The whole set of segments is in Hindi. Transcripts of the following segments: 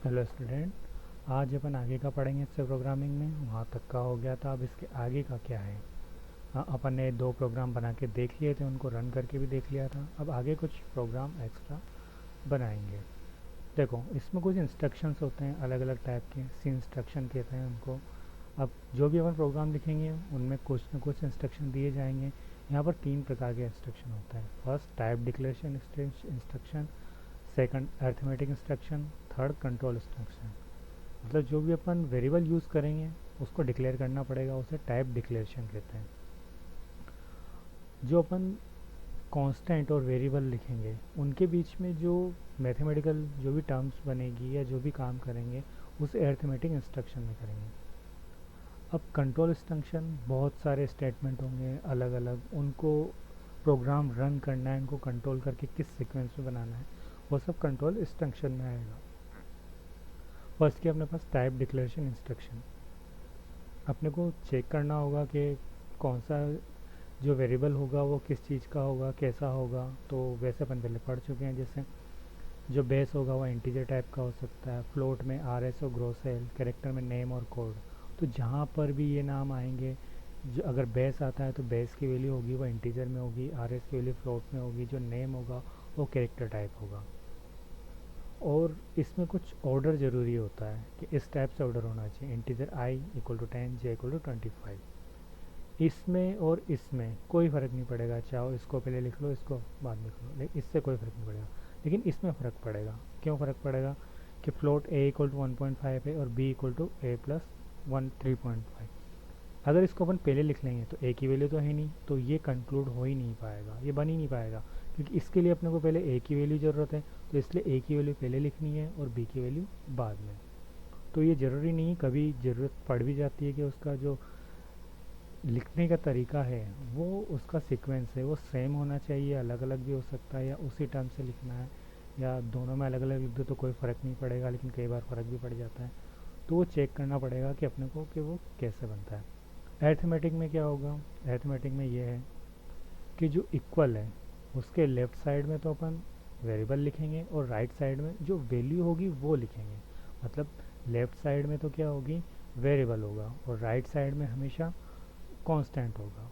Hello student. आज अपन आगे का पढ़ेंगे इससे प्रोग्रामिंग में। वहाँ तक का हो गया था, अब इसके आगे का क्या है। हाँ, अपन ने दो प्रोग्राम बना के देख लिए थे, उनको रन करके भी देख लिया था। अब आगे कुछ प्रोग्राम एक्स्ट्रा बनाएंगे। देखो, इसमें कुछ इंस्ट्रक्शंस होते हैं अलग अलग टाइप के, सी इंस्ट्रक्शन कहते हैं उनको। अब जो भी अपन प्रोग्राम लिखेंगे उनमें कुछ न कुछ इंस्ट्रक्शन दिए जाएंगे। यहाँ पर तीन प्रकार के इंस्ट्रक्शन होते हैं। First type declaration instruction, second arithmetic instruction, third control instruction. मतलब जो भी अपन वेरिएबल यूज़ करेंगे उसको डिक्लेयर करना पड़ेगा, उसे टाइप डिक्लेरेशन कहते हैं। जो अपन कांस्टेंट और वेरिएबल लिखेंगे उनके बीच में जो मैथमेटिकल जो भी टर्म्स बनेगी या जो भी काम करेंगे उसे अरिथमेटिक इंस्ट्रक्शन में करेंगे। अब कंट्रोल इंस्ट्रक्शन, बहुत सारे स्टेटमेंट होंगे अलग अलग, उनको प्रोग्राम रन करना है, उनको कंट्रोल करके किस सीक्वेंस में बनाना है, वो सब कंट्रोल इंस्ट्रक्शन में आएगा। फर्स्ट की अपने पास टाइप डिक्लेरेशन इंस्ट्रक्शन। अपने को चेक करना होगा कि कौन सा जो वेरिएबल होगा वो किस चीज़ का होगा, कैसा होगा। तो वैसे अपन पहले पढ़ चुके हैं। जैसे जो बेस होगा वो इंटीजर टाइप का हो सकता है, फ्लोट में आर एस और ग्रोसेल, कैरेक्टर में नेम और कोड। तो जहाँ पर भी ये नाम आएंगे, जो अगर बेस आता है तो बेस की वैल्यू होगी वो इंटीजर में होगी, आर एस की वैल्यू फ्लोट में होगी, जो नेम होगा वो कैरेक्टर टाइप होगा। और इसमें कुछ ऑर्डर ज़रूरी होता है कि इस टाइप से ऑर्डर होना चाहिए। Integer i equal to 10, j equal to 25। इसमें और इसमें कोई फ़र्क नहीं पड़ेगा, चाहो इसको पहले लिख लो इसको बाद में लिख लो, लेकिन इससे कोई फ़र्क नहीं पड़ेगा। लेकिन इसमें फ़र्क पड़ेगा। क्यों फ़र्क पड़ेगा? कि फ्लोट ए इक्वल टू 1.5 है और b equal to a plus 3.5। अगर इसको अपन पहले लिख लेंगे तो ए की वैल्यू तो है नहीं, तो ये कंक्लूड हो ही नहीं पाएगा, ये बन ही नहीं पाएगा। क्योंकि इसके लिए अपने को पहले ए की वैल्यू ज़रूरत है, तो इसलिए ए की वैल्यू पहले लिखनी है और बी की वैल्यू बाद में। तो ये ज़रूरी नहीं, कभी ज़रूरत पड़ भी जाती है कि उसका जो लिखने का तरीका है वो उसका सीक्वेंस है वो सेम होना चाहिए, अलग अलग भी हो सकता है, या उसी टर्म से लिखना है, या दोनों में अलग अलग लिख दो तो कोई फ़र्क नहीं पड़ेगा, लेकिन कई बार फ़र्क भी पड़ जाता है। तो वो चेक करना पड़ेगा कि अपने को कि वो कैसे बनता है। अरिथमेटिक में क्या होगा? अरिथमेटिक में ये है कि जो इक्वल है उसके लेफ़्ट साइड में तो अपन वेरिएबल लिखेंगे और राइट साइड में जो वैल्यू होगी वो लिखेंगे। मतलब लेफ़्ट साइड में तो क्या होगी, वेरिएबल होगा, और राइट साइड में हमेशा कांस्टेंट होगा।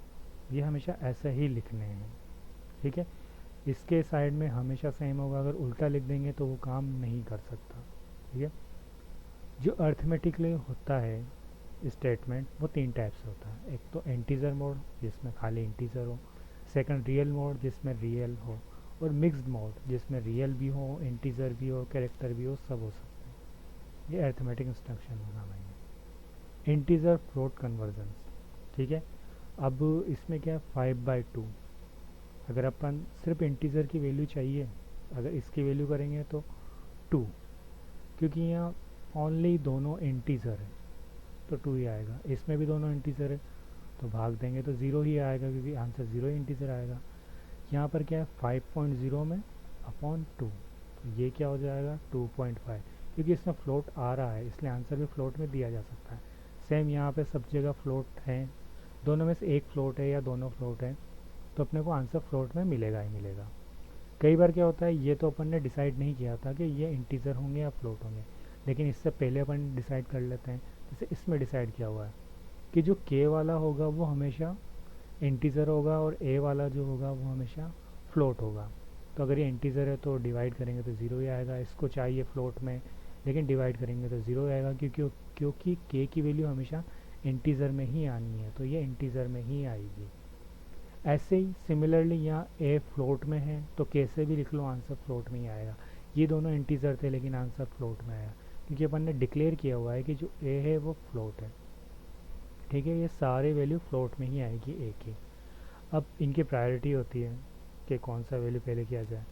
ये हमेशा ऐसे ही लिखने हैं, ठीक है। इसके साइड में हमेशा सेम होगा, अगर उल्टा लिख देंगे तो वो काम नहीं कर सकता, ठीक है। जो अर्थमेटिकली होता है स्टेटमेंट वो तीन टाइप से होता है। एक तो इंटीजर मोड जिसमें खाली इंटीजर हो, सेकंड रियल मोड जिसमें रियल हो, और मिक्स्ड मोड जिसमें रियल भी हो, इंटीजर भी हो, कैरेक्टर भी हो, सब हो सकते हैं। ये अर्थमेटिक इंस्ट्रक्शन में काम आएंगे। इंटीजर फ्लोट कन्वर्जन, ठीक है। अब इसमें क्या है, 5/2। अगर अपन सिर्फ इंटीजर की वैल्यू चाहिए, अगर इसकी वैल्यू करेंगे तो 2, क्योंकि यहाँ ओनली दोनों इंटीजर है तो 2 ही आएगा। इसमें भी दोनों इंटीजर है तो भाग देंगे तो 0 ही आएगा, क्योंकि आंसर 0 ही इंटीजर आएगा। यहाँ पर क्या है, 5.0 में अपॉन 2, तो ये क्या हो जाएगा 2.5। क्योंकि इसमें फ्लोट आ रहा है इसलिए आंसर भी फ्लोट में दिया जा सकता है। सेम यहाँ पे सब जगह फ्लोट है, दोनों में से एक फ्लोट है या दोनों फ्लोट है, तो अपने को आंसर फ्लोट में मिलेगा ही मिलेगा। कई बार क्या होता है, ये तो अपन ने डिसाइड नहीं किया था कि ये इंटीजर होंगे या फ्लोट होंगे, लेकिन इससे पहले अपन डिसाइड कर लेते हैं। जैसे इसमें डिसाइड किया हुआ है कि जो के वाला होगा वो हमेशा इंटीजर होगा और ए वाला जो होगा वो हमेशा फ्लोट होगा। तो अगर ये इंटीजर है तो डिवाइड करेंगे तो ज़ीरो ही आएगा, इसको चाहिए फ्लोट में लेकिन डिवाइड करेंगे तो ज़ीरो आएगा, क्योंकि के की वैल्यू हमेशा इंटीजर में ही आनी है, तो ये इंटीजर में ही आएगी। ऐसे ही सिमिलरली यहाँ ए फ्लोट में है तो कैसे भी लिख लो आंसर फ्लोट में ही आएगा। ये दोनों इंटीजर थे लेकिन आंसर फ्लोट में आया, क्योंकि अपन ने डिक्लेयर किया हुआ है कि जो ए है वो फ्लोट है, ठीक है। ये सारे वैल्यू फ्लोट में ही आएगी ए की। अब इनकी प्रायोरिटी होती है कि कौन सा वैल्यू पहले किया जाए।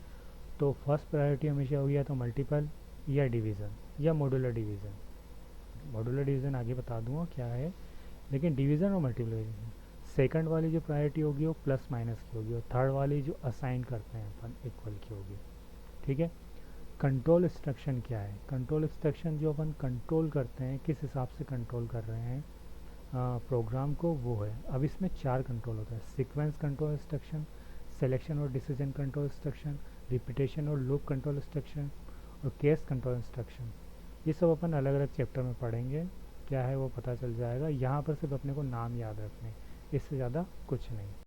तो फर्स्ट प्रायोरिटी हमेशा होगी या तो मल्टीपल या डिवीज़न या मॉड्यूलर डिवीज़न। मॉड्यूलर डिवीज़न आगे बता दूंगा क्या है, लेकिन डिवीज़न और मल्टीप्लिकेशन सेकंड वाली जो प्रायोरिटी होगी वो प्लस माइनस की होगी, और थर्ड वाली जो असाइन करते हैं अपन इक्वल की होगी, ठीक है। कंट्रोल इंस्ट्रक्शन क्या है? कंट्रोल इंस्ट्रक्शन जो अपन कंट्रोल करते हैं, किस हिसाब से कंट्रोल कर रहे हैं प्रोग्राम को, वो है। अब इसमें चार कंट्रोल होता है: सीक्वेंस कंट्रोल इंस्ट्रक्शन, सिलेक्शन और डिसीजन कंट्रोल इंस्ट्रक्शन, रिपीटेशन और लूप कंट्रोल इंस्ट्रक्शन, और केस कंट्रोल इंस्ट्रक्शन। ये सब अपन अलग अलग चैप्टर में पढ़ेंगे, क्या है वो पता चल जाएगा। यहाँ पर सिर्फ अपने को नाम याद रखने, इससे ज़्यादा कुछ नहीं।